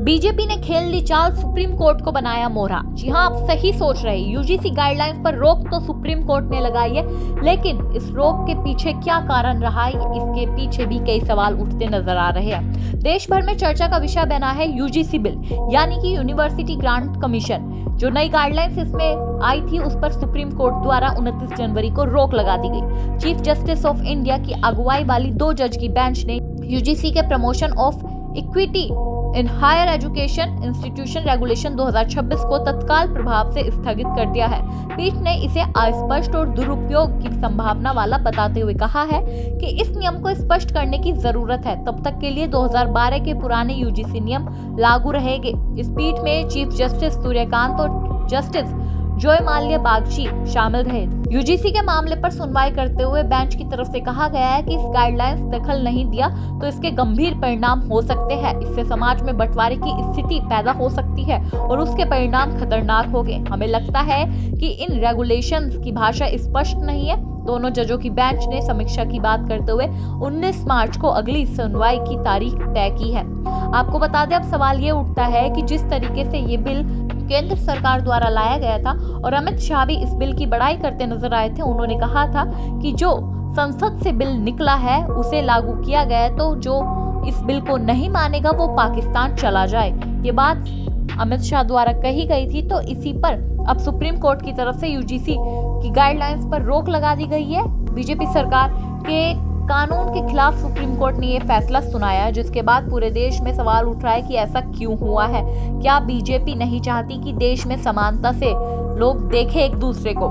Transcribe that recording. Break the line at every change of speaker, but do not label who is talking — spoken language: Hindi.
बीजेपी ने खेल ली चाल, सुप्रीम कोर्ट को बनाया मोहरा। जी हां, आप सही सोच रहे हैं। यूजीसी गाइडलाइंस पर रोक तो सुप्रीम कोर्ट ने लगाई है, लेकिन इस रोक के पीछे क्या कारण रहा है, इसके पीछे भी कई सवाल उठते नजर आ रहे हैं। देश भर में चर्चा का विषय बना है यूजीसी बिल, यानी कि यूनिवर्सिटी ग्रांट कमीशन। जो नई गाइडलाइंस इसमें आई थी, उस पर सुप्रीम कोर्ट द्वारा 29 जनवरी को रोक लगा दी गई। चीफ जस्टिस ऑफ इंडिया की अगुवाई वाली 2 जज की बेंच ने यूजीसी के promotion of equity in higher education institution regulation 2026 को तत्काल प्रभाव से स्थगित कर दिया है। पीठ ने इसे अस्पष्ट और दुरुपयोग की संभावना वाला बताते हुए कहा है कि इस नियम को स्पष्ट करने की जरूरत है। तब तक के लिए 2012 के पुराने यूजीसी नियम लागू रहेंगे। इस पीठ में चीफ जस्टिस सूर्यकांत और जस्टिस जॉय माल्या बागची शामिल रहे। यूजीसी के मामले पर सुनवाई करते हुए बेंच की तरफ से कहा गया है कि इस गाइडलाइंस दखल नहीं दिया तो इसके गंभीर परिणाम हो सकते हैं। इससे समाज में बंटवारे की स्थिति पैदा हो सकती है और उसके परिणाम खतरनाक होंगे। हमें लगता है कि इन रेगुलेशंस की भाषा स्पष्ट नहीं है। दोनों जजों की बेंच ने समीक्षा की बात करते हुए 19 मार्च को अगली सुनवाई की तारीख तय की है। आपको बता दें, अब सवाल ये उठता है कि जिस तरीके से ये बिल केंद्र सरकार द्वारा लाया गया था और अमित शाह भी इस बिल की बड़ाई करते नजर आए थे। उन्होंने कहा था कि जो संसद से बिल निकला है उसे लागू किया गया, तो जो इस बिल को नहीं मानेगा वो पाकिस्तान चला जाए। ये बात अमित शाह द्वारा कही गई थी। तो इसी पर अब सुप्रीम कोर्ट की तरफ से यूजीसी की गाइडलाइंस पर रोक लगा दी गई है। बीजेपी सरकार के कानून के खिलाफ सुप्रीम कोर्ट ने ये फैसला सुनाया, जिसके बाद पूरे देश में सवाल उठ रहा है कि ऐसा क्यों हुआ है। क्या बीजेपी नहीं चाहती कि देश में समानता से लोग देखें एक दूसरे को?